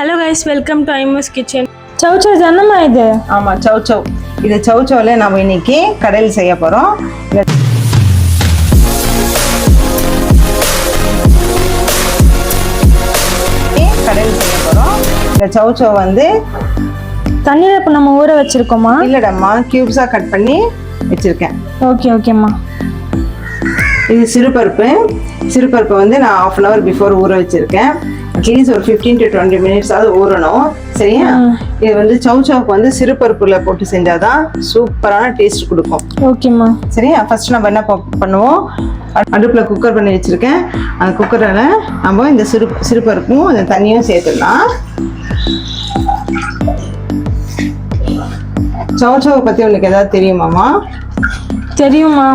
Hello guys, welcome to Aimo's kitchen. Chow chow தானம்மா இது? ஆமாம், சௌச்சௌ. இது சௌச்சௌவில் நம்ம இன்னைக்கு கடையில் செய்ய போகிறோம். கடையில் செய்ய போகிறோம். இந்த சௌச்சௌ வந்து தண்ணியில் இப்போ நம்ம ஊற வச்சிருக்கோமா? இல்லைடம்மா, கியூப்ஸாக கட் பண்ணி வச்சுருக்கேன். ஓகேம்மா. இது சிறுபருப்பு வந்து நான் 1/2 hour பிஃபோர் ஊற வச்சுருக்கேன். அட்லீஸ்ட் ஒரு 15 to 20 minutes ஆகுது ஊறணும். சரியா? இது வந்து சௌச்சௌக்கு வந்து சிறுபருப்புல போட்டு செஞ்சாதான் சூப்பரான டேஸ்ட் கொடுக்கும். ஓகேம்மா. சரியா? ஃபர்ஸ்ட் நம்ம என்ன பண்ணுவோம், அடுப்பில் குக்கர் பண்ணி வச்சுருக்கேன். அந்த குக்கரில் நம்ம இந்த சிறுபருப்பும் அந்த தண்ணியும் சேர்த்துடலாம். சௌச்சௌவை பற்றி உனக்கு ஏதாவது தெரியுமாம்மா? தெரியுமா,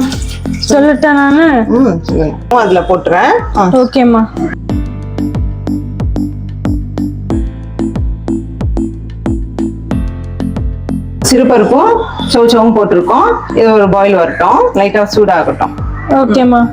சொல்லட்டேன் நான்? சொல்லுங்க. அதில் போட்டுறேன். ஓகேம்மா. சிறுபருப்பும் சௌச்சௌவும் போட்டிருக்கோம். இது ஒரு பாயில் வரட்டும், லைட்டாக சூடாகட்டும். ஓகேம்மா.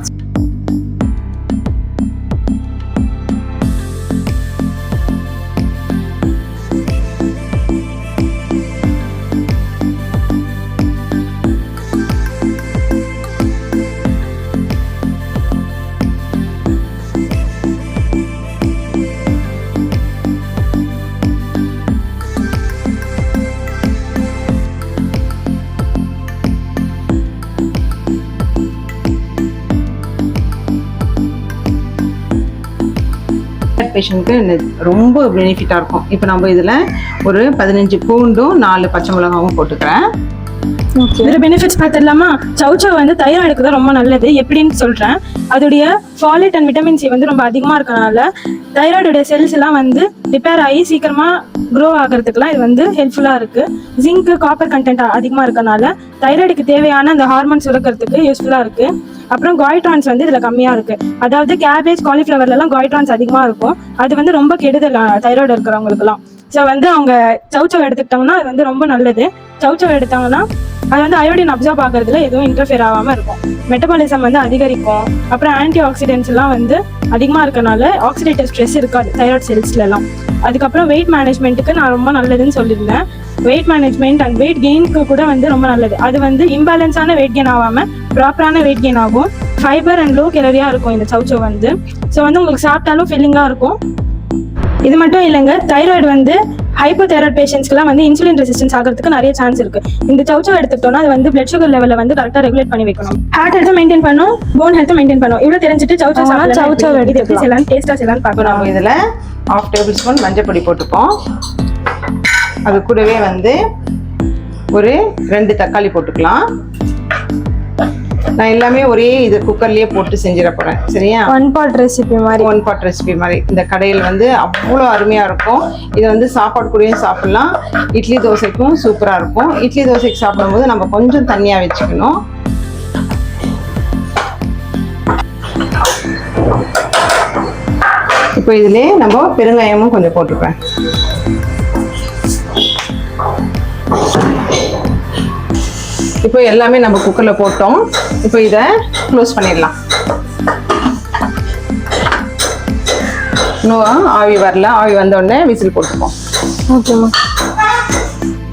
பேஷண்ட்க்கு ரொம்ப பெனிஃபிட்டாக இருக்கும். இப்போ நம்ம இதில் ஒரு 15 பூண்டும் 4 பச்சை மிளகாவும் போட்டுக்கிறேன். இதோட பெனிஃபிட்ஸ் பார்த்துடலாமா? சௌச்சௌ வந்து தைராய்டுக்கு தான் ரொம்ப நல்லது. எப்படின்னு சொல்றேன். அதோடைய ஃபாலேட் அண்ட் விட்டமின் சி வந்து ரொம்ப அதிகமாக இருக்கனால தைராய்டுடைய செல்ஸ் எல்லாம் வந்து ரிப்பேர் ஆகி சீக்கிரமா க்ரோ ஆகிறதுக்குலாம் இது வந்து ஹெல்ப்ஃபுல்லாக இருக்கு. ஜிங்க், காப்பர் கண்டென்ட் அதிகமாக இருக்கனால தைராய்டுக்கு தேவையான அந்த ஹார்மோன் சுரக்கிறதுக்கு யூஸ்ஃபுல்லாக இருக்கு. அப்புறம் காய்ட்ரான்ஸ் வந்து இதுல கம்மியா இருக்கு. அதாவது கேபேஜ், காலிஃபிளவர்ல எல்லாம் காய்ட்ரான்ஸ் அதிகமா இருக்கும். அது வந்து ரொம்ப கெடுதல் தைராய்டு இருக்கிறவங்களுக்கு எல்லாம். ஸோ வந்து அவங்க சௌச்சௌ எடுத்துக்கிட்டாங்கன்னா அது வந்து ரொம்ப நல்லது. சௌச்சௌ எடுத்தாங்கன்னா அது வந்து அயோடின் அப்சர்வ் ஆகிறதுல எதுவும் இன்டர்ஃபியர் ஆகாம இருக்கும். மெட்டபாலிசம் வந்து அதிகரிக்கும். அப்புறம் ஆன்டி ஆக்சிடென்ட்ஸ் எல்லாம் வந்து அதிகமா இருக்கனால ஆக்சிடேட்டிவ் ஸ்ட்ரெஸ் இருக்காது தைராய்டு செல்ஸ்ல எல்லாம். அதுக்கப்புறம் வெயிட் மேனேஜ்மெண்ட்டுக்கு நான் ரொம்ப நல்லதுன்னு சொல்லியிருந்தேன். வெயிட் மேனேஜ்மெண்ட் அண்ட் வெயிட் கெயினுக்கு கூட வந்து ரொம்ப நல்லது. அது வந்து இம்பேலன்ஸான வெயிட் கெயின் ஆகாம ப்ராப்பரான வெயிட் கெயின் ஆகும். ஃபைபர் அண்ட் லோ கேலரியா இருக்கும் இந்த சௌச்சௌ வந்து. ஸோ வந்து உங்களுக்கு சாப்பிட்டாலும் ஃபில்லிங்கா இருக்கும். இது மட்டும் இல்லைங்க, தைராய்டு வந்து ஹைப்போதைராய்டு பேஷண்ட்ஸ்க்குலாம் வந்து இன்சுலின் ரெசிஸ்டன்ஸ் ஆகிறதுக்கு நிறைய சான்ஸ் இருக்கு. இந்த சௌச்சௌ எடுத்துக்கிட்டோம்னா அது வந்து பிளட் சுகர் லெவலை வந்து கரெக்டாக ரெகுலேட் பண்ணி வைக்கணும். ஹார்ட் ஹெல்த்தை மெயின்டைன் பண்ணும், போன் ஹெல்த்தை மெயின்டைன் பண்ணும். இவ்வளோ தெரிஞ்சுட்டு சௌச்சௌ எடுத்துக்கலாம். டேஸ்டா செய்யலாம்னு பார்க்கணும். நம்ம இதில் 1/2 tablespoon மஞ்சள் பொடி போட்டுப்போம். அது கூடவே வந்து ஒரு 2 தக்காளி போட்டுக்கலாம். நான் எல்லாமே ஒரே இது குக்கர்லயே போட்டு செஞ்சிட போறேன். சரியா? ஒன் பாட் ரெசிபி மாதிரி. இந்த கடையில் வந்து அவ்வளோ அருமையா இருக்கும். இதை வந்து சாப்பாடு கூடயும் சாப்பிடலாம். இட்லி தோசைக்கும் சூப்பரா இருக்கும். இட்லி தோசைக்கு சாப்பிடும்போது நம்ம கொஞ்சம் தண்ணியா வச்சுக்கணும். இப்போ இதுல நம்ம பெருங்காயமும் கொஞ்சம் போட்டுப்பேன். இப்போ எல்லாமே நம்ம குக்கரில் போட்டோம். இப்போ இதை க்ளோஸ் பண்ணிடலாம். இன்னும் ஆவி வரல. ஆவி வந்தோடனே விசில் போட்டுப்போம். ஓகேம்மா.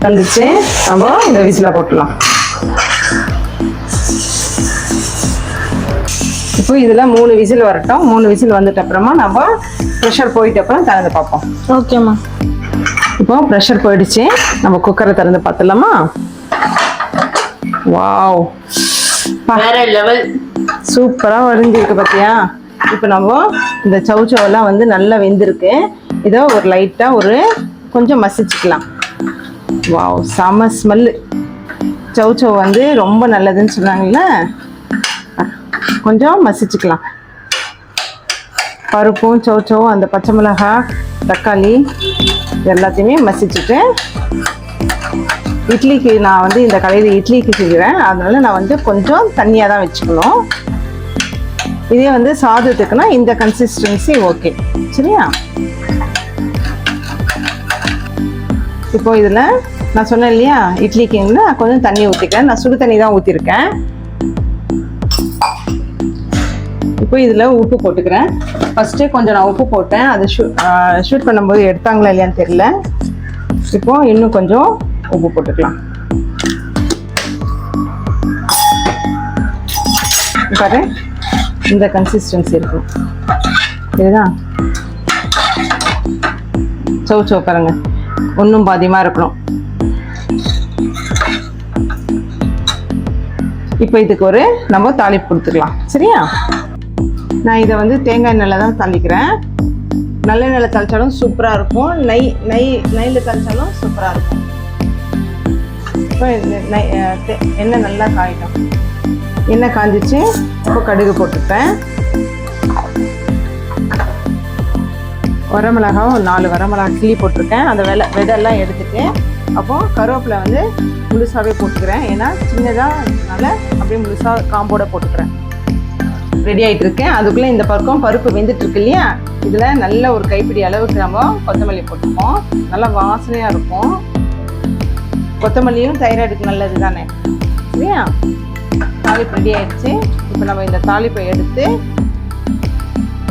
வந்துச்சு, நம்ம இந்த விசிலை போட்டுடலாம். இப்போ இதில் 3 விசில் வரட்டும். 3 விசில் வந்துட்ட அப்புறமா நம்ம ப்ரெஷர் போயிட்ட அப்புறம் திறந்து பார்ப்போம். ஓகேம்மா. இப்போ ப்ரெஷர் போயிடுச்சு. நம்ம குக்கரை திறந்து பார்த்துடலாமா? வாவ், வேற லெவல், சூப்பரா வடிஞ்சிருக்கு பாத்தியா? இப்போ நம்ம இந்த சௌச்சௌலாம் வந்து நல்லா வெந்திருக்கு. இதை ஒரு லைட்டா கொஞ்சம் மசிச்சுக்கலாம். வாவ், செம ஸ்மெல்லு. சௌச்சௌ வந்து ரொம்ப நல்லதுன்னு சொன்னாங்கல்ல, கொஞ்சம் மசிச்சுக்கலாம். பருப்பும் சௌச்சௌவும் அந்த பச்சை மிளகாய், தக்காளி எல்லாத்தையுமே மசிச்சுட்டு, இட்லிக்கு நான் வந்து இந்த கடையில் இட்லிக்கு செய்கிறேன். அதனால நான் வந்து கொஞ்சம் தண்ணியாக தான் வச்சுக்கணும். இதே வந்து சாதத்துக்குன்னா இந்த கன்சிஸ்டன்சி ஓகே. சரியா? இப்போ இதில் நான் சொன்னேன் இல்லையா, இட்லிக்குன்னா கொஞ்சம் தண்ணி ஊற்றிக்கிறேன். நான் சுடு தண்ணி தான் ஊற்றிருக்கேன். இப்போ இதில் உப்பு போட்டுக்கிறேன். ஃபஸ்ட்டே கொஞ்சம் நான் உப்பு போட்டேன், அது ஷூட் பண்ணும்போது எடுத்தாங்களா இல்லையான்னு தெரியல. இப்போ இன்னும் கொஞ்சம் உப்பு போட்டுக்கலாம். பாரு, இந்த கன்சிஸ்டன்சி இருக்கும். இதுதான் சௌச்சோ பாருங்க, ஒன்றும் பாதியமாக இருக்கணும். இப்போ இதுக்கு ஒரு நம்ம தாளிப்பு கொடுத்துக்கலாம். சரியா? நான் இதை வந்து தேங்காய் எண்ணெயில் தான் தாளிக்கிறேன். நல்லெண்ணெயில் தாளிச்சாலும் சூப்பராக இருக்கும், நெய்யில் தாளிச்சாலும் சூப்பராக இருக்கும். இப்போ எண்ணெய் நல்லா காயிட்டோம். எண்ணெய் காஞ்சிச்சு. இப்போ கடுகு போட்டுப்பேன். வரமிளகாவும் 4 வரமிளகா கிள்ளி போட்டிருக்கேன். அந்த விதையெல்லாம் எடுத்துட்டு அப்போது கருவேப்பிலை வந்து முழுசாகவே போட்டுக்கிறேன். ஏன்னா சின்னதாகனால அப்படியே முழுசாக காம்போட போட்டுக்கிறேன். ரெடி ஆகிட்டு இருக்கேன். அதுக்குள்ளே இந்த பக்கம் பருப்பு வெந்துட்டுருக்கு இல்லையா, இதில் நல்ல ஒரு கைப்பிடி அளவுக்கு நம்ம கொத்தமல்லி போட்டுப்போம். நல்லா வாசனையாக இருக்கும். கொத்தமல்லியும் தைராய்டுக்கு நல்லது தானே. சரியா? தாளிப்பு ரெடி ஆகிடுச்சு. இப்போ நம்ம இந்த தாளிப்பை எடுத்து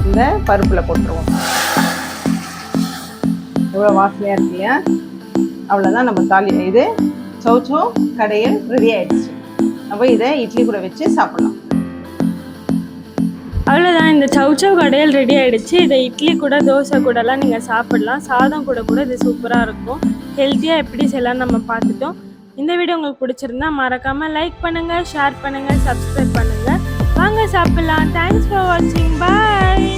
இந்த பருப்பில் போட்டுருவோம். எவ்வளோ வாசனையாக இருக்கு இல்லையா? அவ்வளோதான், நம்ம இது சௌச்சோ கடையில் ரெடி ஆகிடுச்சு. நம்ம இதை இட்லி கூட வச்சு சாப்பிட்லாம். அவ்வளோதான், இந்த சௌச்சோ கடையில் ரெடி ஆகிடுச்சு. இதை இட்லி கூட தோசை கூடலாம் நீங்கள் சாப்பிடலாம். சாதம் கூட இது சூப்பராக இருக்கும். ஹெல்த்தியாக எப்படி செய்யலாம்னு நம்ம பார்த்துட்டோம். இந்த வீடியோ உங்களுக்கு பிடிச்சிருந்தா மறக்காமல் லைக் பண்ணுங்கள், ஷேர் பண்ணுங்கள், சப்ஸ்கிரைப் பண்ணுங்கள். வாங்க சாப்பிட்லாம். தேங்க்ஸ் ஃபார் வாட்சிங். பாய்.